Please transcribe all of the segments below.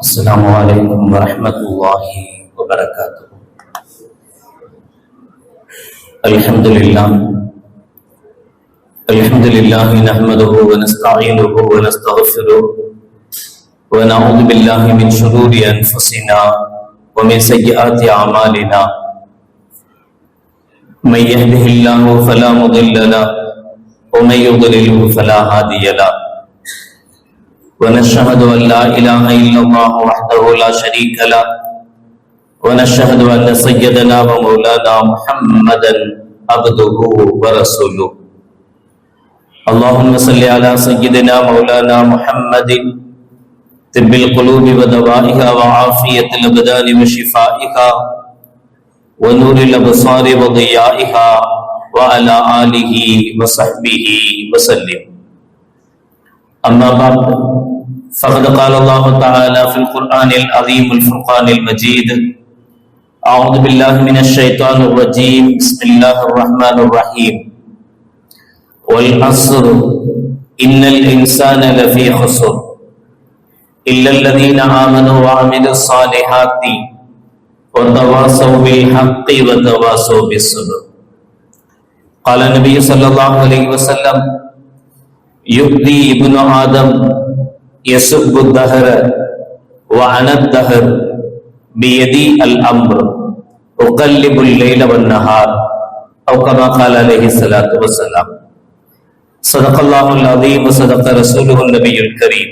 السلام عليكم ورحمة الله وبركاته. الحمد لله نحمده ونستعينه ونستغفره ونعوذ بالله من شرور أنفسنا ومن سيئات أعمالنا. من يهده الله فلا مضل له ومن يضلله فلا هادي له. ونشهد أن لا إله إلا الله وحده لا شريك له ونشهد أن سيدنا ومولانا محمدا عبده ورسوله. اللهم صل على سيدنا مولانا محمد طب القلوب ودوائها وعافية الأبدان وشفائها ونور الأبصار وضيائها وعلى آله وصحبه وسلم. أما بعد فقد قال الله تعالى في القرآن العظيم الفرقان المجيد: أعوذ بالله من الشيطان الرجيم، بسم الله الرحمن الرحيم. والعصر إن الإنسان لفي خسر إلا الذين آمنوا وعملوا الصالحات وتواصوا بالحق وتواصوا بالصبر. قال النبي صلى الله عليه وسلم: يؤذي ابن آدم يسب الدهر وأنا الدهر بيدي الأمر أقلب الليل والنهار، أو كما قال عليه الصلاة والسلام. صدق الله العظيم وصدق رسوله النبي الكريم.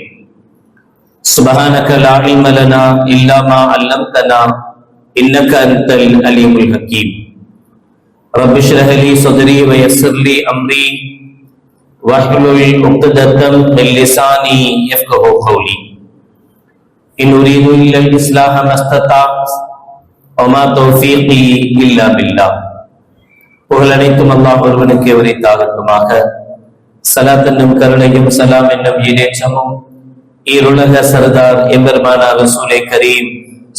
سبحانك لا علم لنا إلا ما علمتنا إنك أنت العليم الحكيم. رب اشرح لي صدري ويسر لي أمري واحلل عقدة من لساني يفقهوا قولي. إن أريد إلا الإصلاح ما استطعت وما توفيقي إلا بالله. புகழ் அனைத்தும் அல்லாஹ் ஒருவனுக்கே உரித்தாகட்டுமாக. ஸலாத் என்னும் கருணையும் சலாம் என்னும் ஈடேற்றமும் ஈருலக சர்தார் எம்பெருமானார் ரசூலே கரீம்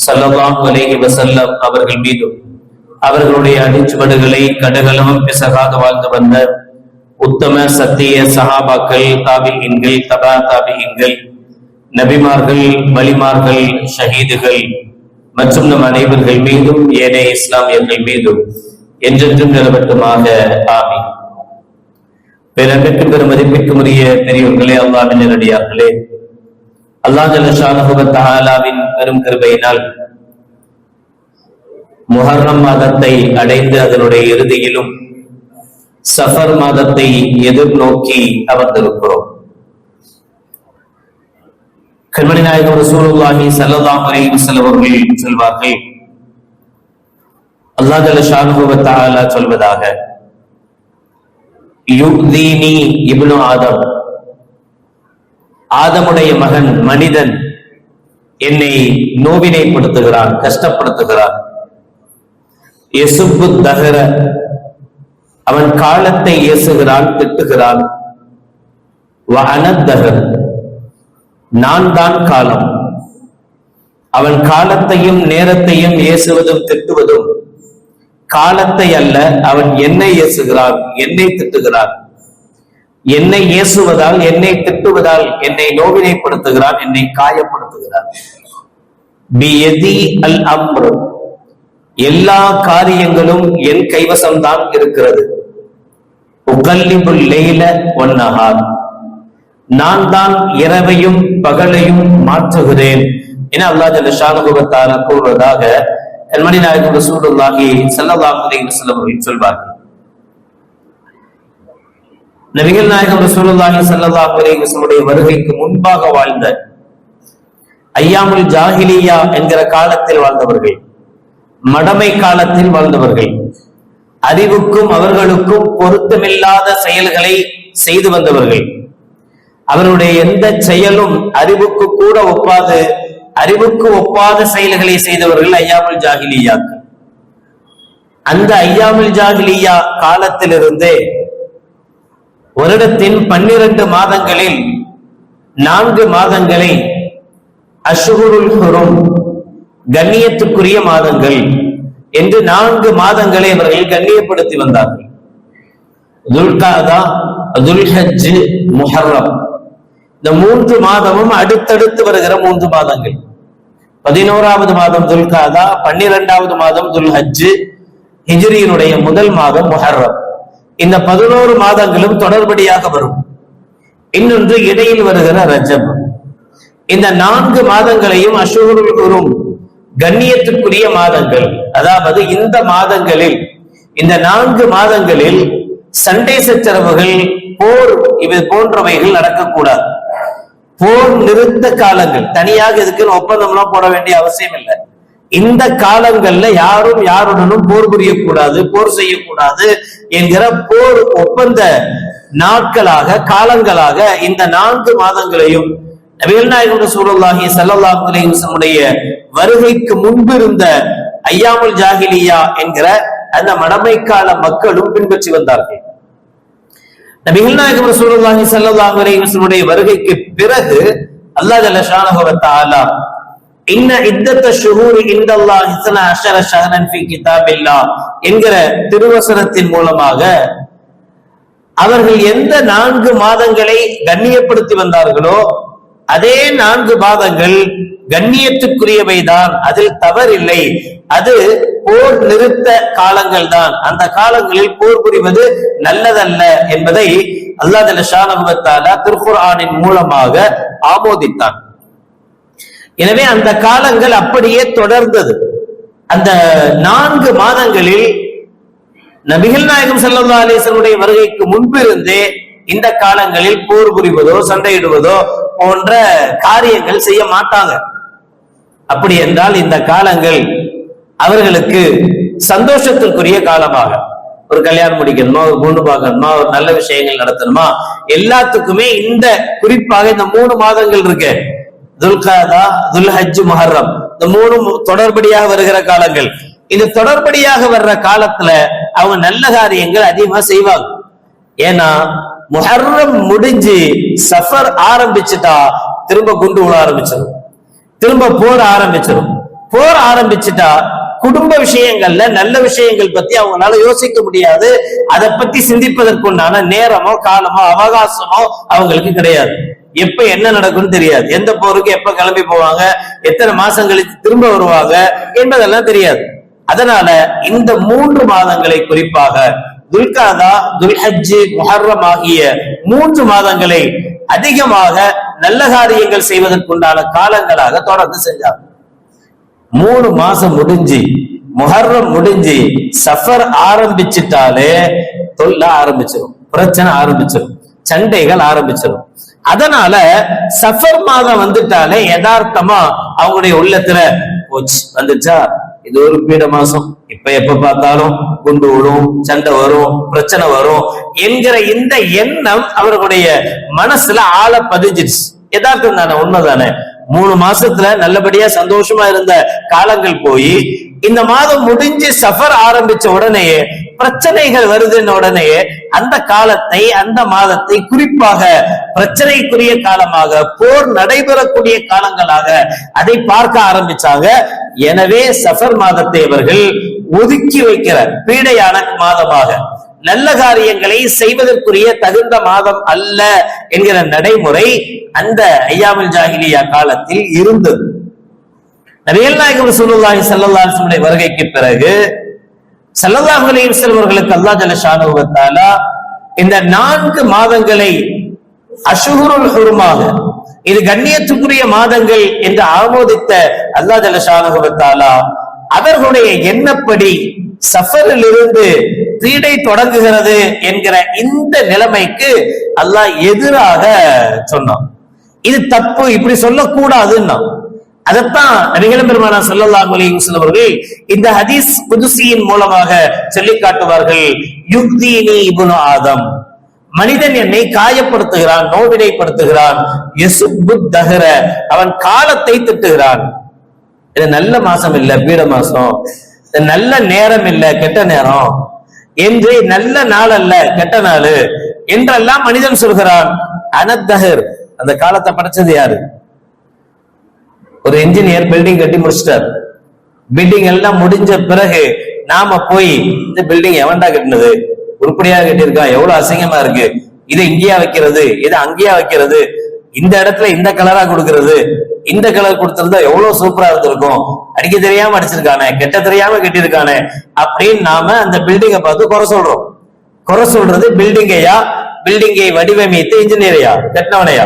ஸல்லல்லாஹு அலைஹி வஸல்லம் அவர்கள் மீதும் அவர்களுடைய அடிச்சுவடுகளை கடுகளவும் பிசகாது வாழ்ந்து வந்த உத்தம சத்திய சஹாபாக்கள், தாபிஈன்கள், தபா தாபிஈன்கள், நபிமார்கள், வலிமார்கள், ஷஹீதுகள் மற்றும் நம் அனைவர்கள் மீதும் ஏனைய இஸ்லாமியர்கள் மீதும் என்றென்றும் நிலவட்டுமாக. ஆமீன். பேரன்பிற்கும் பெருமதிப்பிற்கும் உரிய பெரியவர்களே, அல்லாஹ்வின் நேரடியார்களே, அல்லாஹ் ஜல்ல ஷானஹு வ தஆலாவின் பெரும் கிருபையினால் முஹர்ரம் மாதத்தை அடைந்து அதனுடைய இறுதியிலும் சஃபர் மாதத்தை எதிர்நோக்கி அமர்ந்திருக்கிறோம். கண்மணி நாயகம் ரசூலுல்லாஹி ஸல்லல்லாஹு அலைஹி வஸல்லம் அவர்கள் சொல்வார்கள், அல்லாஹ் ஜல்ல ஷானஹு வ தஆலா சொல்வதாக: யுக்தீனி இப்னு ஆதம், ஆதமுடைய மகன் மனிதன் என்னை நோவினைப்படுத்துகிறான், கஷ்டப்படுத்துகிறான். யசுப்பு தஹர, அவன் காலத்தை ஏசுகிறான், திட்டுகிறான். வஅனத்தஹர், நான் தான் காலம். அவன் காலத்தையும் நேரத்தையும் ஏசுவதும் திட்டுவதும் காலத்தை அல்ல, அவன் என்னை ஏசுகிறான், என்னை திட்டுகிறான். என்னை ஏசுவதால், என்னை திட்டுவதால் என்னை நோவினைப்படுத்துகிறான், என்னை காயப்படுத்துகிறான். பியதி அல் அம்ர், எல்லா காரியங்களும் என் கைவசம்தான் இருக்கிறது. உகல்லிபுல் லைல வன்னஹார், நான் தான் இரவையும் பகலையும் மாற்றுகிறேன் என அல்லாஹ் ஜல்ல ஷானஹு வ தஆலா கூறுவதாக கண்மணி நாயகம் ரசூலுல்லாஹி ஸல்லல்லாஹு அலைஹி வஸல்லம் அவர்கள் சொல்வார்கள். நபிகள் நாயகம் ரசூலுல்லாஹி ஸல்லல்லாஹு அலைஹி வஸல்லம் வருகைக்கு முன்பாக வாழ்ந்த ஐயாமுல் ஜாஹிலியா என்கிற காலத்தில் வாழ்ந்தவர்கள், மடமை காலத்தில் வாழ்ந்தவர்கள், அறிவுக்கும் அவர்களுக்கும் பொருத்தமில்லாத செயல்களை செய்து வந்தவர்கள். அவருடைய எந்த செயலும் அறிவுக்கு கூட ஒப்பாது, அறிவுக்கு ஒப்பாத செயல்களை செய்தவர்கள் ஐயாமுல் ஜாஹிலியாக்கள். அந்த ஐயாமுல் ஜாஹிலியா காலத்திலிருந்தே வருடத்தின் 12 மாதங்களில் 4 மாதங்களை அஷ்ஹுருல் ஹுரும், கண்ணியத்துக்குரிய மாதங்கள் என்று 4 மாதங்களை அவர்கள் கண்ணியப்படுத்தி வந்தார்கள். துல்காதா, துல்ஹஜ், முஹர்ரம், இந்த 3 மாதமும் அடுத்தடுத்து வருகிற 3 மாதங்கள். 11வது மாதம் துல்காதா, 12வது மாதம் துல்ஹஜ், ஹிஜ்ரியினுடைய முதல் மாதம் முஹர்ரம். இந்த 11 மாதங்களும் தொடர்படியாக வரும். இன்னொன்று இடையில் வருகிற ரஜப். இந்த 4 மாதங்களையும் அஷ்ஹுருல் ஹுரும், கண்ணியத்துக்குரிய மாதங்கள். அதாவது இந்த மாதங்களில், இந்த 4 மாதங்களில் சண்டை சச்சரவுகள், போர், இவை போன்றவைகள் நடக்கக்கூடாது. போர் நிறுத்த காலங்கள், தனியாக இதுக்குன்னு ஒப்பந்தம்லாம் போட வேண்டிய அவசியம் இல்லை. இந்த காலங்கள்ல யாரும் யாருடனும் போர் புரியக்கூடாது, போர் செய்யக்கூடாது என்கிற போர் ஒப்பந்த நாட்களாக, காலங்களாக இந்த 4 மாதங்களையும் நபிகள் நாயகம் ரசூலுல்லாஹி ஸல்லல்லாஹு அலைஹி வஸல்லம் வருகைக்கு முன்பு இருந்த ஐயாமுல் ஜாஹிலியா என்கிற அந்த மடமைக்கால மக்களும் பின்பற்றி வந்தார்கள். நபிகள் நாயகம் ரசூலுல்லாஹி ஸல்லல்லாஹு அலைஹி வஸல்லம் வருகைக்கு பிறகு அல்லாஹ் ஜல்ல ஷானஹு வ தஆலா இன்ன இத்தத்த ஷுஹூரி இன்தல்லாஹி 12 ஷஹரன் ஃபீ கிதாபில்லாஹ் என்கிற திருவசனத்தின் மூலமாக அவர்கள் எந்த 4 மாதங்களை கண்ணியப்படுத்தி வந்தார்களோ அதே 4 மாதங்கள் கண்ணியத்துக்குரியவைதான், அதில் தவறில்லை. அது போர் நிறுத்த காலங்கள் தான். அந்த காலங்களில் போர் புரிவது நல்லதல்ல என்பதை அல்லாஹ் ஜல்ல ஷானஹு வ தஆலா திருக்குர்ஆனின் மூலமாக ஆமோதித்தான். எனவே அந்த காலங்கள் அப்படியே தொடர்ந்தது. அந்த 4 மாதங்களில் நபிகள் நாயகம் ஸல்லல்லாஹு அலைஹி வஸல்லம் வருகைக்கு முன்பிருந்தே இந்த காலங்களில் போர் புரிவதோ சண்டையிடுவதோ போன்ற காரியங்கள் செய்ய மாட்டாங்க. அப்படி என்றால் இந்த காலங்கள் அவர்களுக்கு சந்தோஷத்திற்குரிய காலமாக, ஒரு கல்யாணம் முடிக்கணுமா, ஒரு பொண்ணு பார்க்கணுமா, ஒரு நல்ல விஷயங்கள் நடத்தணுமா, எல்லாத்துக்குமே இந்த குறிப்பாக இந்த 3 மாதங்கள் இருக்கு, துல்காதா, துல்ஹஜ், முஹர்ரம், இந்த 3 தொடர்படியாக வருகிற காலங்கள். இந்த தொடர்படியாக வர்ற காலத்துல அவங்க நல்ல காரியங்கள் அதிகமா செய்வாங்க. ஏன்னா முஹர்ரம் முடிஞ்சு சஃபர் ஆரம்பிச்சுட்டா திரும்ப குண்டு விழ ஆரம்பிச்சிடும், திரும்ப போர் ஆரம்பிச்சிடும். போர் ஆரம்பிச்சுட்டா குடும்ப விஷயங்கள்ல நல்ல விஷயங்கள் பத்தி அவங்களால யோசிக்க முடியாது. அதை பத்தி சிந்திப்பதற்குண்டான நேரமோ காலமோ அவகாசமோ அவங்களுக்கு கிடையாது. எப்ப என்ன நடக்கும்னு தெரியாது. எந்த போருக்கு எப்ப கிளம்பி போவாங்க, எத்தனை மாசம் கழிச்சு திரும்ப வருவாங்க என்பதெல்லாம் தெரியாது. அதனால இந்த 3 மாதங்களை, குறிப்பாக துல்காதா, துல்ஹஜ், முஹர்ரம் ஆகிய 3 மாதங்களை அதிகமாக நல்ல காரியங்கள் செய்வதற்குண்டான காலங்களாக தொடர்ந்து செஞ்சாங்க. 3 மாசம் முடிஞ்சு, முஹர்ரம் முடிஞ்சு சஃபர் ஆரம்பிச்சுட்டாலே தொல்ல ஆரம்பிச்சிடும், பிரச்சனை ஆரம்பிச்சிடும், சண்டைகள் ஆரம்பிச்சிடும். அதனால சஃபர் மாதம் வந்துட்டாலே யதார்த்தமா அவங்களுடைய உள்ளத்துல போச்சு, வந்துச்சா இது ஒரு பீட மாசம், இப்ப எப்ப பார்த்தாலும் குண்டு விடும், சண்டை வரும், பிரச்சனை வரும் என்கிற இந்த எண்ணம் அவர்களுடைய மனசுல ஆழ பதிஞ்சிருச்சு. யதார்த்தம் தானே, உண்மைதானே. 3 மாசத்துல நல்லபடியா சந்தோஷமா இருந்த காலங்கள் போய் இந்த மாதம் முடிஞ்சு சஃபர் ஆரம்பிச்ச உடனேயே பிரச்சனைகள் வருதுன்னு உடனேயே அந்த காலத்தை, அந்த மாதத்தை குறிப்பாக பிரச்சனைக்குரிய காலமாக, போர் நடைபெறக்கூடிய காலங்களாக அதை பார்க்க ஆரம்பிச்சாங்க. எனவே சஃபர் மாதத்தை அவர்கள் ஒதுக்கி வைக்கிற பீடையான மாதமாக, நல்ல காரியங்களை செய்வதற்குரிய தகுந்த மாதம் அல்ல என்கிற நடைமுறை அந்த ஐயாமுல் ஜாஹிலியா காலத்தில் இருந்தது. நபிகள் நாயகம் ரசூலுல்லாஹி ஸல்லல்லாஹு அலைஹி வஸல்லம் வருகைக்கு பிறகு ஸல்லல்லாஹு அலைஹி வஸல்லம் அவர்களுக்கு அல்லாஹ் ஜல்ல ஷானஹு வ தஆலா இந்த 4 மாதங்களை அஷ்ஹுருல் ஹுருமாக, இது கண்ணியத்துக்குரிய மாதங்கள் என்று ஆமோதித்த அல்லாஹ் ஜல்ல ஷானஹு வ தஆலா அவர்களுடைய எண்ணப்படி சஃபரில் இருந்து பீடை தொடங்குகிறது என்கிற இந்த நிலைமைக்கு அல்லாஹ் எதிராக சொன்னான். இது தப்பு, இப்படி சொல்லக்கூடாதுன்னா. அதைத்தான் நபிகள் பெருமானார் ஸல்லல்லாஹு அலைஹி வஸல்லம் அவர்கள் இந்த ஹதீஸ் குதுசியின் மூலமாக சொல்லி காட்டுவார்கள். யுக்தீனி இப்னு ஆதம், மனிதன் என்னை காயப்படுத்துகிறான், நோவினைப்படுத்துகிறான். யசுப்பு தஹர, அவன் காலத்தை திட்டுகிறான். இது நல்ல மாசம் இல்ல, பீட மாசம், நல்ல நேரம் இல்ல, கெட்ட நேரம் என்று, நல்ல நாள் அல்ல, கெட்ட நாள் என்றெல்லாம் மனிதன் சொல்கிறான். அனத்தஹர், அந்த காலத்தை படைச்சது யாரு? ஒரு இன்ஜினியர் பில்டிங் கட்டி முடிச்சிட்டார். பில்டிங் எல்லாம் முடிஞ்ச பிறகு நாம போய் இந்த பில்டிங் எவன்டா கட்டினது, உருப்படியா கட்டியிருக்கா, எவ்வளவு அசிங்கமா இருக்கு, இதை இங்கேயா வைக்கிறது, இதை அங்கேயா வைக்கிறது இந்த இடத்துல இந்த கலரா கொடுக்கறது, இந்த கலர் கொடுத்திருந்தா எவ்வளவு சூப்பரா இருந்திருக்கும், அடிக்க தெரியாம அடிச்சிருக்கானே, கெட்ட தெரியாம கெட்டிருக்கானே அப்படின்னு நாம அந்த பில்டிங்கை பார்த்து குறை சொல்றோம். குறை சொல்றது பில்டிங்கையா, பில்டிங்கை வடிவமைத்து இன்ஜினியரையா, கெட்டவனையா?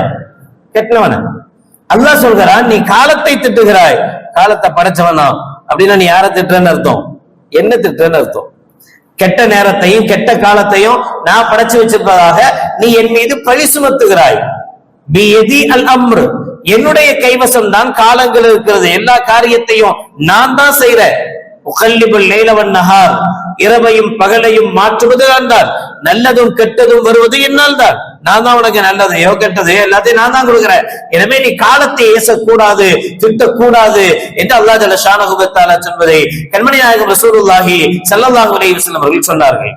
கெட்டவன. அல்லாஹ் சொல்கிறான், நீ காலத்தை திட்டுகிறாய். காலத்தை படைச்சவனா அப்படின்னா நீ யாரை திட்டுறன்னு அர்த்தம்? என்ன திட்டுறன்னு அர்த்தம்? கெட்ட நேரத்தையும் கெட்ட காலத்தையும் நான் படைச்சு வச்சிருப்பதாக நீ என் மீது பழி சுமத்துகிறாய். பியதி அல் அம்ரு, என்னுடைய கைவசம் தான் காலங்கள் இருக்கிறது, எல்லா காரியத்தையும் நான் தான் செய்யறேன். உகல்லிபுல் லைல வன் நஹார், இரவையும் பகலையும் மாற்றுவது நான் தான், நல்லதும் கெட்டதும் வருவது என்னால் தான். நான் தான் உனக்கு நல்லதையோ கெட்டதையோ எல்லாத்தையும் நான் தான் கொடுக்கிறேன். எனவே நீ காலத்தை ஏசக்கூடாது, திட்டக்கூடாது என்று அல்லாஹ் ஜல்ல ஷானஹு வ தஆலா சொல்வதை கண்மணி நாயகம் ரசூலுல்லாஹி ஸல்லல்லாஹு அலைஹி வஸல்லம் அவர்கள் சொன்னார்கள்.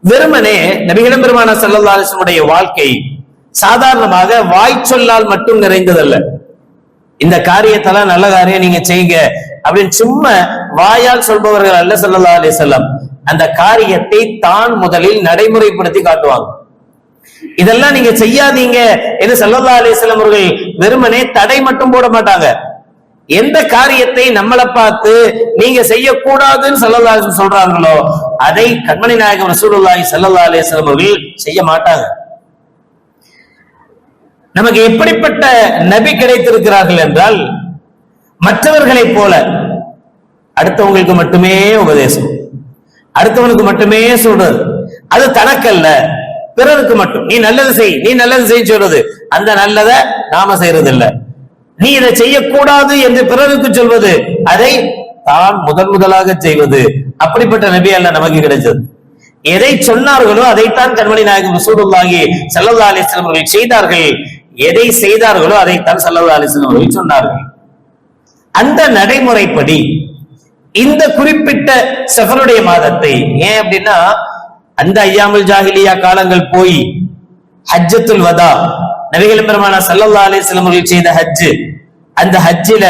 வெறுமனே நபிகள் பெருமானார் ஸல்லல்லாஹு அலைஹி வஸல்லம் உடைய வாழ்க்கை சாதாரணமாக வாய் சொல்லால் மட்டும் நிறைந்ததல்ல. இந்த காரியத்தெல்லாம் நல்ல காரியம் நீங்க செய்யுங்க அப்படின்னு சும்மா வாயால் சொல்பவர்கள் அல்ல ஸல்லல்லாஹு அலைஹி வஸல்லம். அந்த காரியத்தை தான் முதலில் நடைமுறைப்படுத்தி காட்டுவாங்க. இதெல்லாம் நீங்க செய்யாதீங்க என்று ஸல்லல்லாஹு அலைஹி வஸல்லம் அவர்கள் வெறுமனே தடை மட்டும் போட மாட்டாங்க. எந்த காரியத்தை நம்மளை பார்த்து நீங்க செய்யக்கூடாதுன்னு ஸல்லல்லாஹு அலைஹி வஸல்லம் சொல்றாங்களோ அதை கண்மணி நாயகம் ரசூலுல்லாஹி ஸல்லல்லாஹு அலைஹி வஸல்லம் அவர்கள் செய்ய மாட்டாங்க. நமக்கு எப்படிப்பட்ட நபி கிடைத்திருக்கிறார்கள் என்றால், மற்றவர்களை போல அடுத்தவங்களுக்கு மட்டுமே உபதேசம், அடுத்தவனுக்கு மட்டுமே சொல்றது, அது தனக்கல்ல பிறருக்கு மட்டும். நீ நல்லது செய், நீ நல்லது செய்ய சொல்றது, அந்த நல்லதை நாம செய்யறது இல்ல. நீ இதை செய்யக்கூடாது என்று பிறருக்கு சொல்வது, அதை தான் முதலாக செய்வது. அப்படிப்பட்ட நபி அல்ல நமக்கு கிடைச்சது. எதை சொன்னார்களோ அதைத்தான் கண்மணி நாயகம் ரசூலுல்லாஹி ஸல்லல்லாஹு அலைஹி வஸல்லம் அவர்கள் செய்தார்கள். எதை செய்தார்களோ அதைத்தான் ஸல்லல்லாஹு அலைஹி வஸல்லம் அவர்கள் சொன்னார்கள். அந்த நடைமுறைப்படி இந்த குறிப்பிட்ட சஃபருடைய மாதத்தை, ஏன் அப்படின்னா அந்த ஐயாமுல் ஜாஹிலியா காலங்கள் போய் ஹஜ்ஜத்துல் வதா, நபிகள் பெருமானார் ஸல்லல்லாஹு அலைஹி வஸல்லம் அவர்கள் செய்த ஹஜ், அந்த ஹஜ்ஜில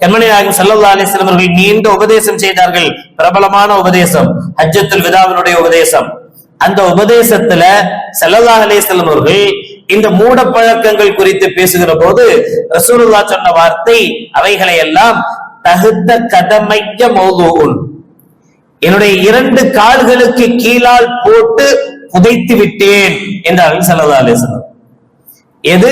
கண்மணி நாயகம் ஸல்லல்லாஹு அலைஹி வஸல்லம் அவர்கள் நீண்ட உபதேசம் செய்தார்கள். பிரபலமான உபதேசம் ஹஜ்ஜத்துல் வதாவினுடைய உபதேசம். அந்த உபதேசத்துல ஸல்லல்லாஹு அலைஹி வஸல்லம் அவர்கள் இந்த மூட பழக்கங்கள் குறித்து பேசுகிற போது ரசூலுல்லாஹ் சொன்ன வார்த்தை, அவைகளை எல்லாம் தகுத்த கதமைய மௌதுஉன், என்னுடைய 2 கால்களுக்கு கீழால் போட்டு புதைத்து விட்டேன் என்றார்கள் ஸல்லல்லாஹு அலைஹி வஸல்லம். எது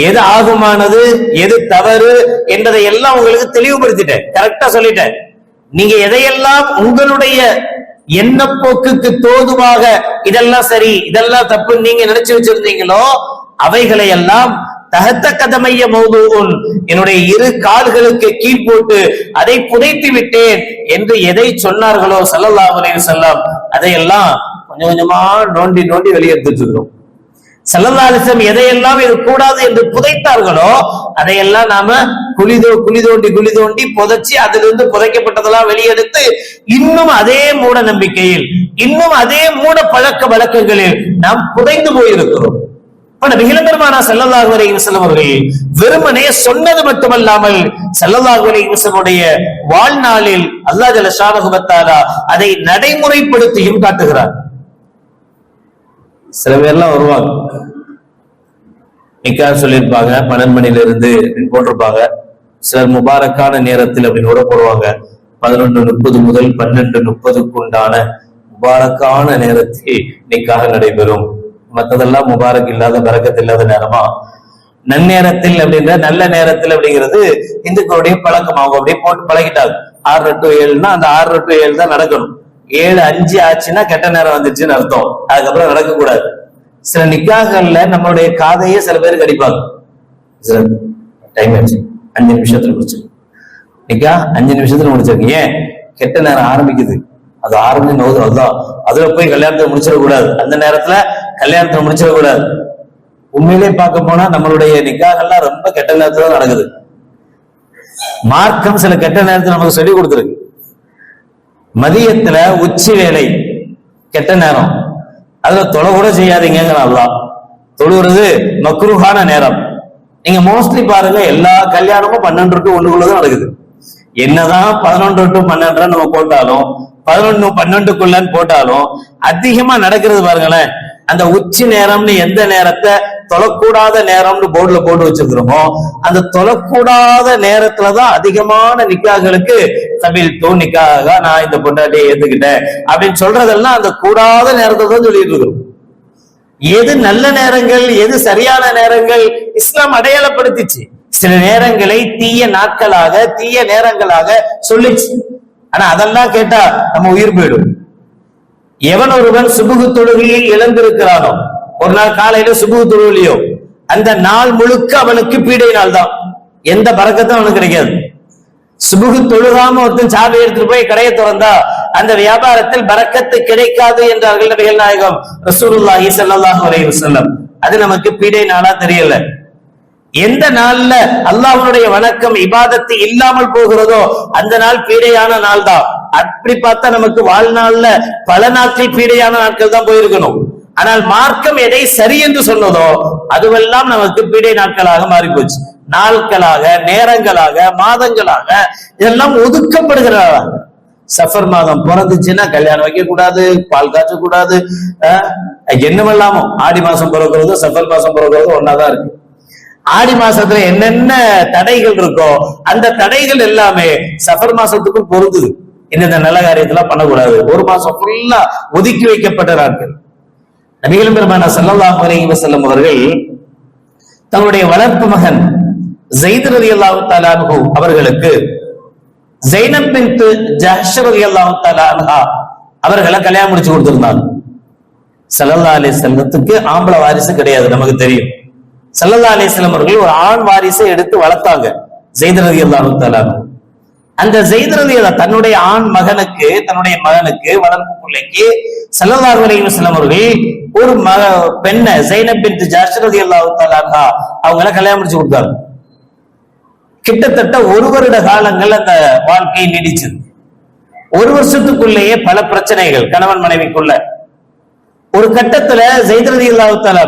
எது ஆகுமானது, எது தவறு என்பதை எல்லாம் உங்களுக்கு தெளிவுபடுத்திட்டேன், கரெக்டா சொல்லிட்டேன். நீங்க எதையெல்லாம் உங்களுடைய எண்ணப்போக்குக்கு தோதுவாக இதெல்லாம் சரி இதெல்லாம் தப்பு நீங்க நினைச்சு வச்சிருந்தீங்களோ அவைகளை எல்லாம் தகத்த கதமைய மௌதுஉன், என்னுடைய 2 கால்களுக்கு கீழ் போட்டு அதை புதைத்து விட்டேன் என்று எதை சொன்னார்களோ ஸல்லல்லாஹு அலைஹி வஸல்லம், அதையெல்லாம் கொஞ்சம் கொஞ்சமா நோண்டி நோண்டி வெளியெடுத்துட்டு இருக்கிறோம். ஸல்லல்லாஹு அலைஹி வஸல்லம் எதையெல்லாம் இது கூடாது என்று புதைத்தார்களோ அதையெல்லாம் நாம குழி தோண்டி புதைச்சி அதிலிருந்து புதைக்கப்பட்டதெல்லாம் வெளியெடுத்து இன்னும் அதே மூட நம்பிக்கையில், இன்னும் அதே மூட பழக்க வழக்கங்களில் நாம் புதைந்து போயிருக்கிறோம். நபிகள் பெருமானார் ஸல்லல்லாஹு அலைஹி வஸல்லம் அவர்கள் வெறுமனே சொன்னது மட்டுமல்லாமல் ஸல்லல்லாஹு அலைஹி வஸல்லம் உடைய வாழ்நாளில் அல்லாஹ் ஜல்ல ஷானஹு வ தஆலா அதை நடைமுறைப்படுத்தியும் காட்டுகிறார். சில பேர்லாம் வருவாங்க, நிக்கா சொல்லியிருப்பாங்க, 12 மணில இருந்து போட்டிருப்பாங்க. சிலர் முபாரக்கான நேரத்தில் அப்படின்னு கூட போடுவாங்க. 11:30 முதல் 12:30 உண்டான முபாரக்கான நேரத்தில் நிக்காக நடைபெறும். மற்றதெல்லாம் முபாரக் இல்லாத பரக்கத் இல்லாத நேரமா. நன்னேரத்தில் அப்படின்ற நல்ல நேரத்தில் அப்படிங்கிறது இந்துக்களுடைய பழக்கம். அவங்க அப்படியே போட்டு பழகிட்டாங்க. 6 to 7னா அந்த 6 to 7 தான் நடக்கணும். 7:05 ஆச்சுன்னா கெட்ட நேரம் வந்துச்சுன்னு அர்த்தம். அதுக்கப்புறம் நடக்கக்கூடாது. சில நிக்காகல்ல நம்மளுடைய காதையே சில பேருக்கு அடிப்பாங்க. டைம் ஆச்சு, 5 நிமிஷத்துல முடிச்சு நிக்கா, 5 நிமிஷத்துல முடிச்சிருக்கீங்க. ஏன்? கெட்ட நேரம் ஆரம்பிக்குது. அது ஆரம்பிச்சு நோது, அதுதான். அதுல போய் கல்யாணத்தை முடிச்சிடக்கூடாது, அந்த நேரத்துல கல்யாணத்தை முடிச்சிடக்கூடாது. உண்மையிலே பார்க்க போனா நம்மளுடைய நிக்காகெல்லாம் ரொம்ப கெட்ட நேரத்துல நடக்குது. மார்க்கம் சில கெட்ட நேரத்துல நமக்கு சொல்லி கொடுத்துருக்கு. மதியத்துல உச்சி வேலை கெட்ட நேரம், அதுல தொலை கூட செய்யாதீங்க. அல்லாஹ் தொழுகிறது மக்ரூஹான நேரம். நீங்க மோஸ்ட்லி பாருங்க, எல்லா கல்யாணமும் 12 to 1 நடக்குது. என்னதான் 11 to 12 நம்ம போட்டாலும், 11-12 போட்டாலும் அதிகமா நடக்கிறது பாருங்களேன். அந்த உச்சி நேரம்னு எந்த நேரத்தை தொழக்கூடாத நேரம்னு போர்டுல போட்டு வச்சிருக்கிறோமோ, அந்த தொழக்கூடாத நேரத்துலதான் அதிகமான நிக்காகளுக்கு தமிழ் தூ நிக்காக நான் இந்த பொண்டாட்டியை ஏத்துக்கிட்டேன் அப்படின்னு சொல்றதெல்லாம் அந்த கூடாத நேரத்துல தான் சொல்லிட்டு இருக்கிறோம். எது நல்ல நேரங்கள், எது சரியான நேரங்கள் இஸ்லாம் அடையாளப்படுத்திச்சு. சில நேரங்களை தீய நாட்களாக, தீய நேரங்களாக சொல்லிச்சு. ஆனா அதெல்லாம் கேட்டா நம்ம உயிர் போயிடும். எவன் ஒருவன் சுபுகு தொழுகையை இழந்திருக்கிறானோ, ஒரு நாள் காலையில சுபுகு தொழுகையோ, அந்த நாள் முழுக்க அவனுக்கு பீடை நாள் தான். எந்த பரக்கத்தும் அவனுக்கு கிடைக்காது. சுபுகு தொழுகாம ஒருத்தன் சாவி எடுத்துட்டு போய் கடையை திறந்தா அந்த வியாபாரத்தில் பரக்கத்து கிடைக்காது என்றார்கள் நபிகள் நாயகம் ரசூலுல்லாஹி ஸல்லல்லாஹு அலைஹி வஸல்லம். அது நமக்கு பீடை நாளா தெரியல. எந்த நாள்ல அல்லாஹ்வுடைய வணக்கம் இபாதத்து இல்லாமல் போகிறதோ அந்த நாள் பீடையான நாள் தான். அப்படி பார்த்தா நமக்கு வாழ்நாள்ல பல நாட்கள் பீடையான நாட்கள் தான் போயிருக்கணும். ஆனால் மார்க்கம் எதை சரி என்று சொன்னதோ அதுவெல்லாம் நமக்கு பீடை நாட்களாக மாறி போச்சு. நாட்களாக, நேரங்களாக, மாதங்களாக இதெல்லாம் ஒதுக்கப்படுகிறாங்க. சஃபர் மாதம் பிறந்துச்சுன்னா கல்யாணம் வைக்க கூடாது, பால் காய்ச்ச கூடாது, என்னவெல்லாமோ. ஆடி மாசம் பிறக்கிறதோ சஃபர் மாசம் பிறக்கிறதோ ஒன்னாதான் இருக்கு. ஆடி மாசத்துல என்னென்ன தடைகள் இருக்கோ அந்த தடைகள் எல்லாமே சஃபர் மாசத்துக்கும் பொருந்துது. இந்த நல்ல காரியத்தெல்லாம் பண்ணக்கூடாது. ஒரு மாசம் ஃபுல்லா ஒதுக்கி வைக்கப்பட்ட நாட்கள். நபிகள் பெருமானா ஸல்லல்லாஹு அலைஹி வஸல்லம் அவர்கள் தங்களுடைய வளர்ப்பு மகன் ஸைத் ரலியல்லாஹு தஆலா அன்ஹு அவர்களுக்கு ஸைனப் பின்த் ஜஹ்ஷ் ரலியல்லாஹு தஆலா அன்ஹா அவர்களை கல்யாணம் முடிச்சு கொடுத்திருந்தாங்க. ஸல்லல்லாஹு அலைஹி வஸல்லத்துக்கு ஆம்பளை வாரிசு கிடையாது, நமக்கு தெரியும். ஸல்லல்லாஹு அலைஹி வஸல்லம் அவர்கள் ஒரு ஆண் வாரிசை எடுத்து வளர்த்தாங்க, ஸைத் ரலியல்லாஹு தஆலா. அந்த ஸைத் ரலியல்லாஹு தன்னுடைய ஆண் மகனுக்கு, தன்னுடைய மகனுக்கு, வளர்ப்பு பிள்ளைக்கு ஸல்லல்லாஹு அலைஹி வஸல்லம் அவர்கள் ஒரு பெண்ணை ஸைனப் பின்த் ஜஹ்ஷ் ரலியல்லாஹு தஆலா அன்ஹா அவங்கள கல்யாணம் முடிச்சு கொடுத்தாங்க. கிட்டத்தட்ட ஒரு வருட காலங்கள் அந்த வாழ்க்கை நீடிச்சது. ஒரு வருஷத்துக்குள்ளேயே பல பிரச்சனைகள் கணவன் மனைவிக்குள்ள. ஒரு கட்டத்துல ஸைத் ரலியல்லாஹு தஆலா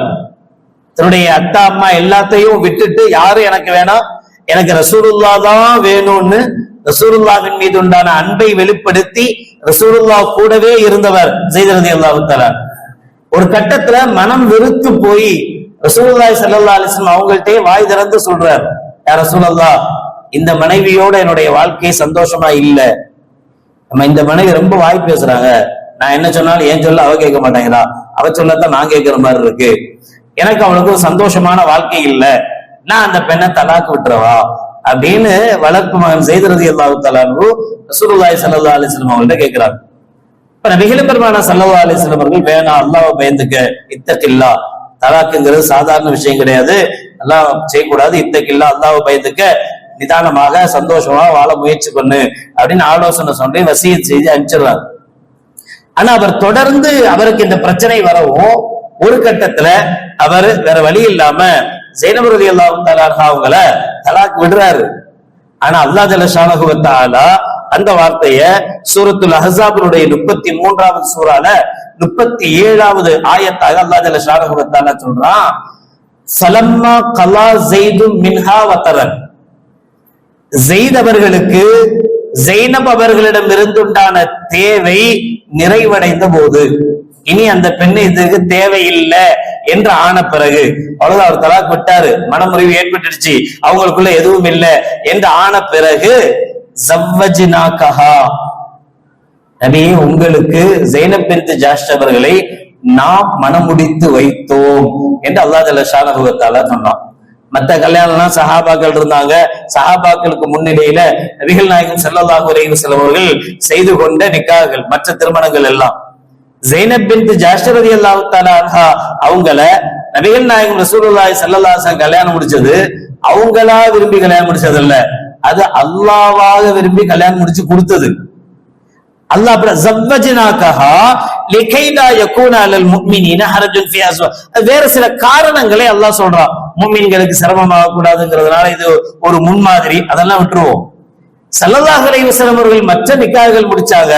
தன்னுடைய அத்தா அம்மா எல்லாத்தையும் விட்டுட்டு, யாரும் எனக்கு வேணாம், எனக்கு ரசூலுல்லாஹ் தான் வேணும்னு ரசூலுல்லாஹ்வின் மீது உண்டான அன்பை வெளிப்படுத்தி ரசூலுல்லாஹ் கூடவே இருந்தவர் ஸைத் ரலியல்லாஹு தஆலா. ஒரு கட்டத்துல மனம் வெறுத்து போய் ரசூலுல்லாஹி ஸல்லல்லாஹு அலைஹி வஸல்லம் அவங்கள்ட்டே வாய் திறந்து சொல்றார், யா ரசூலல்லாஹ், இந்த மனைவியோட என்னுடைய வாழ்க்கை சந்தோஷமா இல்ல. நம்ம இந்த மனைவி ரொம்ப வாய் பேசுறாங்க, நான் என்ன சொன்னாலும் ஏன் சொல்ல அவ கேட்க மாட்டேங்கிறா, அவ சொல்லத்தான் நான் கேட்கிற மாதிரி இருக்கு, எனக்கு அவளுக்கு ஒரு சந்தோஷமான வாழ்க்கை இல்ல, நான் அந்த பெண்ணை தலாக்கு விட்டுறவா அப்படின்னு வளர்ப்பு மகன் ஸைத் ரலியல்லாஹு தஆலா அன்ஹு ரசூலுல்லாஹி ஸல்லல்லாஹு அலைஹி வஸல்லம் அவங்கள்ட்ட கேட்கிறாங்க. இப்ப நபிகள் பெருமானா ஸல்லல்லாஹு அலைஹி வஸல்லம் அவர்கள், வேணாம், அல்லாஹ்வை பயந்துக்க, இத்தகில்லா, தலாக்குங்கிறது சாதாரண விஷயம் கிடையாது, அல்லாஹ் செய்யக்கூடாது, இத்தகில்லா, அல்லாஹ்வை பயந்துக்க, நிதானமாக சந்தோஷமா வாழ முயற்சி பண்ணு அப்படின்னு ஆலோசனை சொல்லி வசியத் செய்து அனுப்பிச்சிடுறாங்க. ஆனா அவர் தொடர்ந்து அவருக்கு இந்த பிரச்சனை வரவும் ஒரு கட்டத்துல அவர் வேற வழி இல்லாம ஸைனப் ரலியல்லாஹு தஆலா அவங்கள தலாக் விடுறாரு. ஆனா அல்லாஹ் ஜல்ல ஷானஹு வ தஆலா அந்த வார்த்தைய சூரத்துல் அஹ்ஸாபினுடைய 33வது சூறால 37வது ஆயத்தாக அல்லாஹ் ஜல்ல ஷானஹு வ தஆலா சொல்றான், ஃபலம்மா கலா ஸைது மின்ஹா வதரன். ஸைத் அவர்களுக்கு ஸைனப் அவர்களிடம் இருந்துண்டான தேவை நிறைவடைந்த போது, இனி அந்த பெண்ணு இதுக்கு தேவையில்லை என்று ஆன பிறகு, அவ்வளவுதான், அவர் தலாக் விட்டாரு, மனமுறிவு ஏற்பட்டுடுச்சு, அவங்களுக்குள்ள எதுவும் இல்லை என்று ஆன பிறகு, ஸவ்வஜ்னாகஹா, நபியே உங்களுக்கு ஸைனப் பின்த் ஜஹ்ஷ் அவர்களை நாம் மனமுடித்து வைத்தோம் என்று அல்லாஹ் ஜல்ல ஷானஹு வ தஆலா சொன்னான். மற்ற கல்யாணம்லாம் சஹாபாக்கள் இருந்தாங்க, சஹாபாக்களுக்கு முன்னிலையில நபிகள் நாயகம் ஸல்லல்லாஹு அலைஹி வஸல்லம் அவர்கள் செய்து கொண்ட நிக்காஹ்கள், மற்ற திருமணங்கள் எல்லாம். ஸைனப் பின்த் ஜஹ்ஷ் ரலியல்லாஹு தஆலா அன்ஹா அவங்கள நபிகள் நாயகம் ரசூலுல்லாஹி ஸல்லல்லாஹு அலைஹி வஸல்லம் கல்யாணம் முடிச்சது அவங்களா விரும்பி கல்யாணம் முடிச்சதல்ல, அது அல்லாஹ்வாக விரும்பி கல்யாணம் முடிச்சு கொடுத்தது. அல்லாஹ் வேற சில காரணங்களை அல்லாஹ் சொல்றான். முஃமின்களுக்கு சிரமமாக கூடாதுங்கிறதுனால இது ஒரு முன்மாதிரி, அதெல்லாம் விட்டுருவோம். ஸல்லல்லாஹு அலைஹி வஸல்லம் அவர்கள் மற்ற நிக்காஹ்கள் முடிச்சாங்க.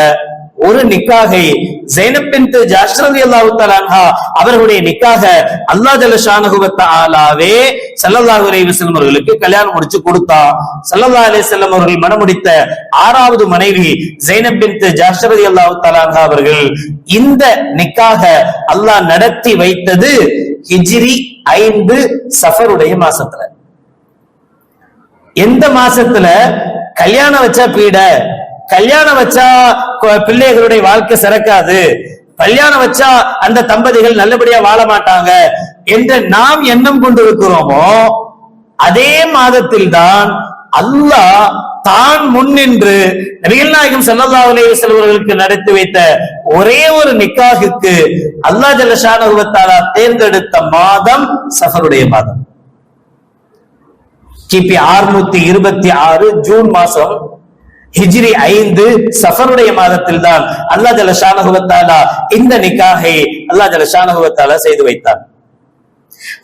ஒரு நிக்காகை ஸைனப் பின்த் ஜஹ்ஷ் ரலியல்லாஹு தஆலா அன்ஹா அவர்களுடைய நிக்காக அல்லாஹ் ஜல்ல ஷானஹு வ தஆலாவே ஸல்லல்லாஹு அலைஹி வஸல்லம் அவர்களுக்கு கல்யாணம் முடிச்சு கொடுத்தா. ஸல்லல்லாஹு அலைஹி வஸல்லம் அவர்கள் மணமுடித்த 6வது மனைவி ஸைனப் பின்த் ஜஹ்ஷ் ரலியல்லாஹு தஆலா அன்ஹா அவர்கள். இந்த நிக்காக அல்லாஹ் நடத்தி வைத்தது ஹிஜ்ரி 5 சஃபருடைய மாசத்துல. எந்த மாசத்துல கல்யாணம் வச்சா பீட, கல்யாணம் வச்சா பிள்ளைகளுடைய வாழ்க்கை சிறக்காது, கல்யாணம் வச்சா அந்த தம்பதிகள் நல்லபடியா வாழ மாட்டாங்க என்ற நாம் எண்ணம் கொண்டிருக்கிறோமோ அதே மாதத்தில் தான் அல்லாஹ் தான் முன்னின்று நபிகள் நாயகம் ஸல்லல்லாஹு அலைஹி வஸல்லம் அவர்களுக்கு நடத்தி வைத்த ஒரே ஒரு நிக்காஹுக்கு அல்லாஹ் ஜல்ல ஷானஹு வ தஆலா தேர்ந்தெடுத்த மாதம் சஃபருடைய மாதம். கிபி 626 ஜூன் மாசம் ஹிஜ்ரி 5 சஃபருடைய மாதத்தில் தான் அல்லாஹ் ஜல்ல ஷானஹு வ தஆலா இந்த நிக்காஹை அல்லாஹ் ஜல்ல ஷானஹு வ தஆலா செய்து வைத்தார்.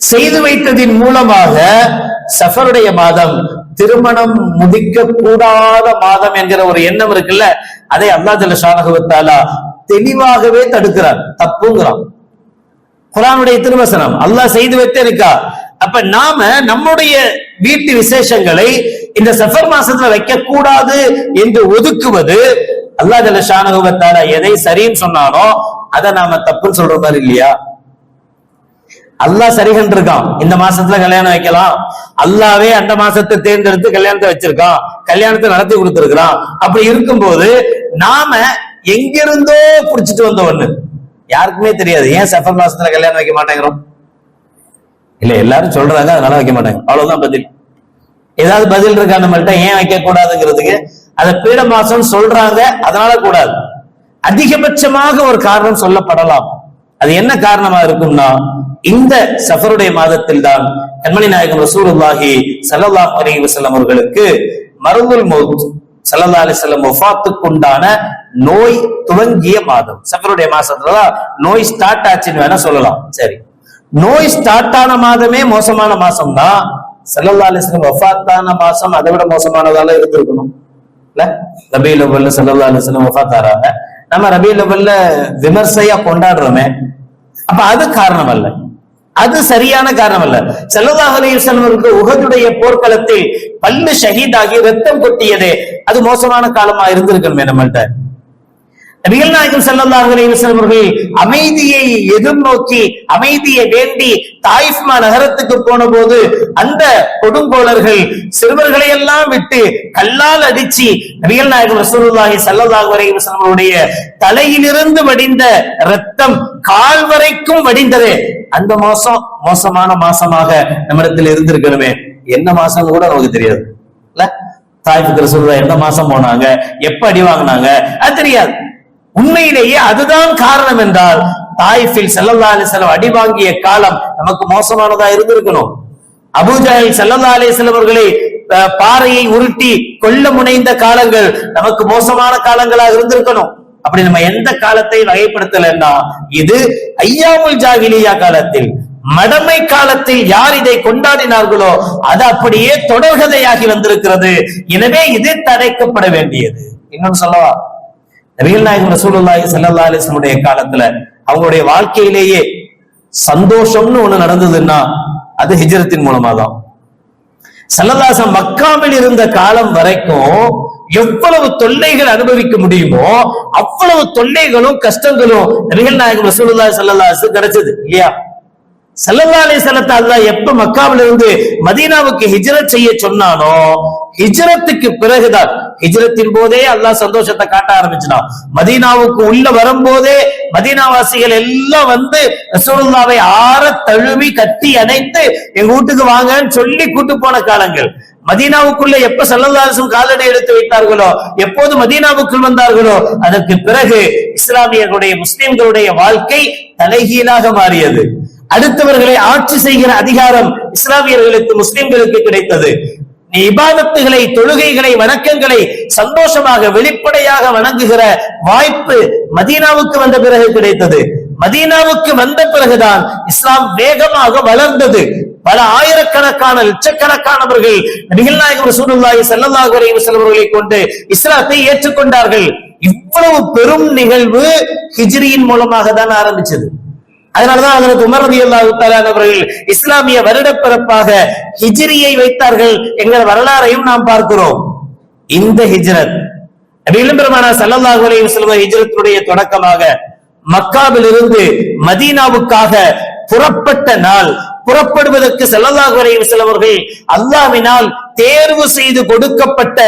செய்து வைத்ததின் மூலமாக சஃபருடைய மாதம் திருமணம் முடிக்க கூடாத மாதம் என்கிற ஒரு எண்ணம் இருக்குல்ல, அதை அல்லாஹ் ஜல்ல ஷானஹு வ தஆலா தெளிவாகவே தடுக்கிறார், தப்புங்கிறான். குர்ஆனுடைய திருவசனம் அல்லாஹ் செய்து வைத்தே இருக்கா. அப்ப நாம நம்முடைய வீட்டு விசேஷங்களை இந்த சஃபர் மாசத்துல வைக்க கூடாது என்று ஒதுக்குவது, அல்லாஹ் ஜல்ல ஷானஹு வ தஆலா எதை சரின்னு சொன்னானோ அதை நாம தப்புன்னு சொல்ற மாதிரி இல்லையா? அல்லாஹ் சரிகன் இருக்கான், இந்த மாசத்துல கல்யாணம் வைக்கலாம், அல்லாவே அந்த மாசத்தை தேர்ந்தெடுத்து கல்யாணத்தை வச்சிருக்கான், கல்யாணத்தை நடத்தி கொடுத்திருக்கிறான். அப்படி இருக்கும்போது நாம எங்கிருந்தோ புடிச்சிட்டு வந்த ஒண்ணு யாருக்குமே தெரியாது, ஏன் சஃபர் மாசத்துல கல்யாணம் வைக்க மாட்டேங்கிறோம்? இல்ல எல்லாரும் சொல்றாங்க அதனால வைக்க மாட்டாங்க, அவ்வளவுதான் பதில். ஏதாவது பதில் இருக்கா நம்மள்ட்ட ஏன் வைக்க கூடாதுங்கிறதுக்கு? அதை பீட மாசம் சொல்றாங்க அதனால கூடாது. அதிகபட்சமாக ஒரு காரணம் சொல்லப்படலாம். அது என்ன காரணமா இருக்கும்னா, இந்த சஃபருடைய மாதத்தில் தான் கண்மணி நாயகம் ரசூலுல்லாஹி ஸல்லல்லாஹு அலைஹி வஸல்லம் அவர்களுக்கு மர்துல் மௌத் ஸல்லல்லாஹு அலைஹி வஸல்லம் வஃபாத்துக்கு உண்டான நோய் துவங்கிய மாதம். சஃபருடைய மாசத்துலதான் நோய் ஸ்டார்ட் ஆச்சுன்னு வேணா சொல்லலாம். சரி, நோய் ஸ்டார்ட் ஆன மாதமே மோசமான மாசம் தான், ஸல்லல்லாஹு அலைஹி வஸல்லம் வஃபாத்தான மாசம் அதை விட மோசமானதால இருந்திருக்கணும் இல்ல? ரபீஉல் அவ்வல்ல ஸல்லல்லாஹு அலைஹி வஸல்லம் வஃபாத் ஆறாங்க, நம்ம ரபீஉல் அவ்வல்ல விமர்சையா கொண்டாடுறோமே, அப்ப அது காரணம் அல்ல, அது சரியான காரணம் அல்ல. ஸல்லல்லாஹு அலைஹி வஸல்லம் அவர்கள் உஹதுடைய போர்க்களத்தில் பல்லு ஷஹீதாகி ரத்தம் கொட்டியதே அது மோசமான காலமா இருந்திருக்கணுமே நம்மள்ட்ட. நபிகள் நாயகம் ஸல்லல்லாஹு அலைஹி வஸல்லம் அவர்கள் அமைதியை எதிர்நோக்கி அமைதியை வேண்டி தாயிஃப் நகரத்துக்கு போன போது அந்த கொடுங்கோலர்கள் சிறுவர்களை எல்லாம் விட்டு கல்லால் அடிச்சு நபிகள் நாயகம் ரசூலுல்லாஹி ஸல்லல்லாஹு அலைஹி வஸல்லம் அவருடைய தலையிலிருந்து வடிந்த ரத்தம் கால் வரைக்கும் வடிந்ததே அந்த மாசம் மோசமான மாசமாக நம்மிடத்தில் இருந்திருக்கணுமே. என்ன மாசம் கூட நமக்கு தெரியாது இல்ல? தாயிஃபுக்கு ரசூலுல்லாஹ் எந்த மாசம் போனாங்க, எப்ப அடி வாங்கினாங்க அது தெரியாது. உண்மையிலேயே அதுதான் காரணம் என்றால் தாயிஃபில் ஸல்லல்லாஹு அலைஹி வஸல்லம் அடி வாங்கிய காலம் நமக்கு மோசமானதா இருந்திருக்கணும். அபூ ஜஹல் ஸல்லல்லாஹு அலைஹி வஸல்லம் அவர்களை பாறையை உருட்டி கொல்ல முனைந்த காலங்கள் நமக்கு மோசமான காலங்களாக இருந்திருக்கணும். அப்படி நம்ம எந்த காலத்தை வகைப்படுத்தலன்னா, இது ஐயாமுல் ஜாஹிலியா காலத்தில் மடமை காலத்தில் யார் இதை கொண்டாடினார்களோ அது அப்படியே தொடர்கதையாகி வந்திருக்கிறது. எனவே இது தடைக்கப்பட வேண்டியது. இன்னொன்னு சொல்லவா, நபிகள் நாயகம் ரசூலுல்லாஹி ஸல்லல்லாஹு அலைஹி வஸல்லம் காலத்துல அவங்களுடைய வாழ்க்கையிலேயே சந்தோஷம்னு ஒண்ணு நடந்ததுன்னா அது ஹிஜ்ரத்தின் மூலமா தான். ஸல்லல்லாஹு அலைஹி வஸல்லம் மக்காவில் இருந்த காலம் வரைக்கும் எவ்வளவு தொல்லைகள் அனுபவிக்க முடியுமோ அவ்வளவு தொல்லைகளும் கஷ்டங்களும் நபிகள் நாயகம் ரசூலுல்லாஹி ஸல்லல்லாஹு அலைஹி வஸல்லம் கிடைச்சது இல்லையா? ஸல்லல்லாஹு அலைஹி வஸல்லம் அல்லாஹ் எப்ப மக்காவில இருந்து மதீனாவுக்கு ஹிஜ்ரத் செய்ய சொன்னானோ ஹிஜ்ரத்துக்கு பிறகுதான், ஹிஜ்ரத்தின் போதே அல்லாஹ் சந்தோஷத்தை காட்ட ஆரம்பிச்சான். மதீனாவுக்கு உள்ள வரும்போதே மதீனாவாசிகள் எல்லாம் வந்து ரசூலுல்லாஹ்வை ஆற தழுவி கட்டி அணைத்து எங்க வீட்டுக்கு வாங்கன்னு சொல்லி கூட்டு போன காலங்கள். மதீனாவுக்குள்ள எப்ப ஸல்லல்லாஹு அலைஹி வஸல்லம் காலடி எடுத்து வைத்தார்களோ, எப்போது மதீனாவுக்குள் வந்தார்களோ அதற்கு பிறகு இஸ்லாமியர்களுடைய முஸ்லிம்களுடைய வாழ்க்கை தலைகீழாக மாறியது. அடுத்தவர்களை ஆட்சி செய்கிற அதிகாரம் இஸ்லாமியர்களுக்கு முஸ்லிம்களுக்கு கிடைத்தது. இபாதத்துகளை தொழுகைகளை வணக்கங்களை சந்தோஷமாக வெளிப்படையாக வணங்குகிற வாய்ப்பு மதீனாவுக்கு வந்த பிறகு கிடைத்தது. மதீனாவுக்கு வந்த பிறகுதான் இஸ்லாம் வேகமாக வளர்ந்தது. பல ஆயிரக்கணக்கான லட்சக்கணக்கானவர்கள் நபிகள் நாயகம் ரசூலுல்லாஹி ஸல்லல்லாஹு அலைஹி வஸல்லம் அவர்களை கொண்டு இஸ்லாத்தை ஏற்றுக்கொண்டார்கள். இவ்வளவு பெரும் நிகழ்வு ஹிஜ்ரியின் மூலமாக தான் ஆரம்பிச்சது. அதனாலதான் ஹஜ்ரத் உமர் ரலியல்லாஹு தஆலா அவர்கள் இஸ்லாமிய வருடப்பிறப்பாக ஹிஜ்ரியை வைத்தார்கள் என்கிற வரலாறையும் நாம் பார்க்கிறோம். இந்த ஹிஜ்ரத் நபிகள் பெருமானார் ஸல்லல்லாஹு அலைஹி வஸல்லம் ஹிஜ்ரத்துடைய தொடக்கமாக மக்காவில் இருந்து மதீனாவுக்காக புறப்பட்ட நாள் புறப்படுவதற்கு ஸல்லல்லாஹு அலைஹி வஸல்லம் அவர்கள் அல்லாஹ்வினால் தேர்வு செய்து கொடுக்கப்பட்ட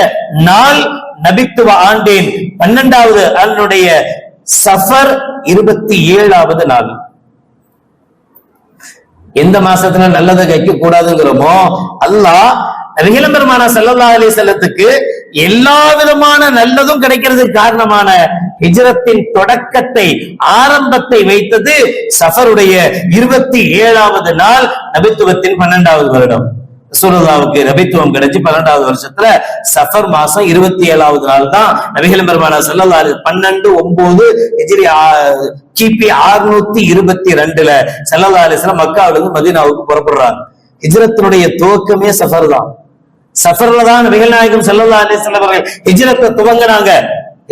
நாள் நபித்துவ ஆண்டின் 12வது ஆண்டுடைய சஃபர் 27வது நாள். எந்த மாசத்துல நல்லதை கைக்க கூடாதுங்கிறோமோ அல்லாஹ் நபிகள் பெருமானார் ஸல்லல்லாஹு அலைஹி வஸல்லத்துக்கு எல்லா விதமான நல்லதும் கிடைக்கிறதுக்கு காரணமான ஹிஜ்ரத்தின் தொடக்கத்தை ஆரம்பத்தை வைத்தது சஃபருடைய 27வது நாள் நபித்துவத்தின் 12வது வருடம். ரசூலுல்லாஹ்வுக்கு நபித்துவம் கிடைச்சு 12வது வருஷத்துல சஃபர் மாசம் 27வது நாள் தான் நபிகள் பெருமானார் ஸல்லல்லாஹு அலைஹி 12/9 ஹிஜ்ரி கிபி 622ல ஸல்லல்லாஹு அலைஹி வஸல்லம் மக்காவில இருந்து மதீனாவுக்கு புறப்படுறாங்க. ஹிஜ்ரத்தினுடைய துவக்கமே சஃபர் தான். சஃபர்ல தான் நபிகள் நாயகம் ஸல்லல்லாஹு அலைஹி வஸல்லம் அவர்கள் ஹிஜ்ரத்தை துவங்கினாங்க.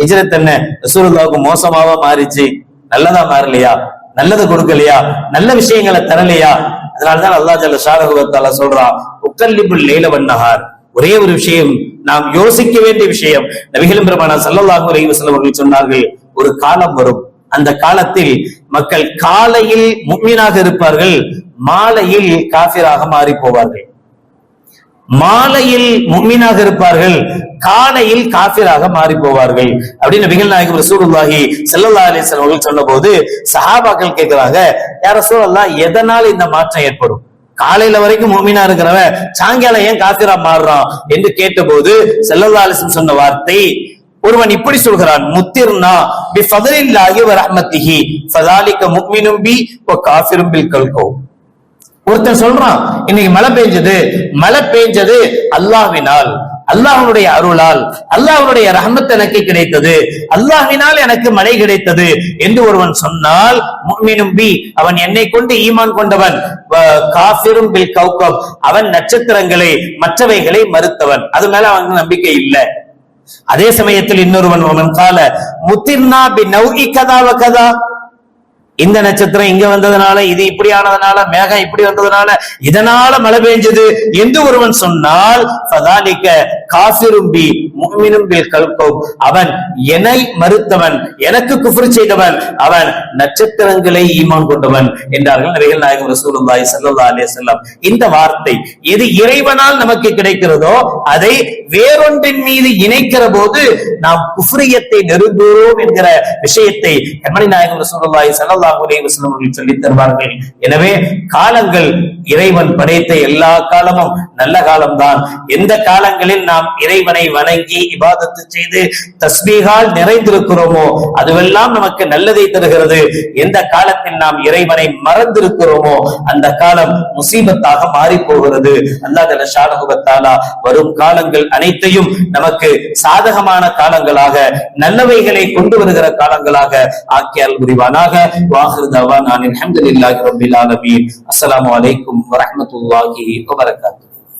ஹிஜ்ரத் என்ன ரசூலுல்லாஹ்வுக்கு மோசமாவா மாறிச்சு? நல்லதா மாறலையா? நல்லது கொடுக்கலையா? நல்ல விஷயங்களை தரலையா? அதனாலதான் அல்லாஹ் ஜல்ல ஷானஹு வ தஆலா சொல்றான், உக்கல்லிபுல் லைல வன் நஹார். ஒரே ஒரு விஷயம், நாம் யோசிக்க வேண்டிய விஷயம். நபிகள் பெருமானார் ஸல்லல்லாஹு அலைஹி வஸல்லம் அவர்கள் சொன்னார்கள், ஒரு காலம் வரும், அந்த காலத்தில் மக்கள் காலையில் முஃமினாக இருப்பார்கள், மாலையில் காஃபிராக மாறி போவார்கள். மாலையில் முஃமினாக இருப்பார்கள், காலையில் காஃபிராக மாறி போவார்கள் அப்படின்னு நபிகள் நாயகம் ரசூலுல்லாஹி ஸல்லல்லாஹு அலைஹி வஸல்லம் அவர்கள் சொன்னபோது சஹாபாக்கள் கேட்கிறாங்க, யா ரசூலல்லாஹ், எதனால் இந்த மாற்றம் ஏற்படும்? காலையில வரைக்கும் முஃமினா இருக்கிறவன் சாயங்காலம் ஏன் காஃபிரா மாறுறான் என்று கேட்டபோது ஸல்லல்லாஹு அலைஹி வஸல்லம் சொன்ன வார்த்தை, ஒருவன் இப்படி சொல்கிறான், முத்திர்னா பி ஃபத்லில்லாஹி வ ரஹ்மத்திஹி ஃபதாலிக முஃமினும் பி வ காஃபிரும் பில் கல்கோ. ஒருத்தன் சொல்றான், இன்னைக்கு மழை பெஞ்சது அல்லாஹ்வினால், அல்லாஹ்வுடைய அருளால், அல்லாஹ்வுடைய ரஹ்மத் எனக்கு கிடைத்தது, அல்லாஹ்வினால் எனக்கு மழை கிடைத்தது என்று ஒருவன் சொன்னால், முஃமினும் பி, அவன் என்னை கொண்டு ஈமான் கொண்டவன், காஃபிரும் பில் கௌகப், அவன் நட்சத்திரங்களை மற்றவைகளை மறுத்தவன், அது மேல அவனுக்கு நம்பிக்கை இல்லை. அதே சமயத்தில் இன்னொருவன் அவன் கால முத்திர்னா பி நௌஇ கதா வ கதா, இந்த நட்சத்திரம் இங்க வந்ததுனால, இது இப்படி ஆனதுனால, மேகம் இப்படி வந்ததுனால, இதனால மழை பெஞ்சது என்று ஒருவன் சொன்னால், ஃபதாலிக காஃபிரும் பி முஃமினும் பில் கல்கௌப், அவன் என்னை மறுத்தவன், எனக்கு குஃப்ர் செய்தவன், அவன் நட்சத்திரங்களை ஈமான் கொண்டவன் என்றார்கள் நபிகள் நாயகம் ரசூலுல்லாஹி ஸல்லல்லாஹு அலைஹி வஸல்லம். இந்த வார்த்தை எது இறைவனால் நமக்கு கிடைக்கிறதோ அதை வேறொன்றின் மீது இணைக்கிற போது நாம் குஃப்ரியத்தை நெருங்குகிறோம் என்கிற விஷயத்தை கண்மணி நாயகம் ரசூலுல்லாஹி ஸல்லல்லாஹு அலைஹி வஸல்லம் அவர்கள் சொல்லித் தருவார்கள். எனவே காலங்கள், இறைவன் படைத்த எல்லா காலமும் நல்ல காலம்தான். எந்த காலங்களில் நாம் இறைவனை வணங்கி இபாதத்து செய்து தஸ்பீகால் நிறைந்திருக்கிறோமோ அதுவெல்லாம் நமக்கு நல்லதை தருகிறது. எந்த காலத்தில் நாம் இறைவனை மறந்திருக்கிறோமோ அந்த காலம் முசீபத்தாக மாறி போகிறது. அல்லாஹ் ஜல்ல ஷானஹு வ தஆலா வரும் காலங்கள் அனைத்தையும் நமக்கு சாதகமான காலங்களாக, நல்லவைகளை கொண்டு வருகிற காலங்களாக ஆக்கியால் புரிவானாக. வாஹிரு தஅவானா அல்ஹம்துலில்லாஹி ரப்பில் ஆலமீன். அஸ்ஸலாமு அலைக்கும் வரஹ்மத்துல்லாஹி வபரகாத்துஹு.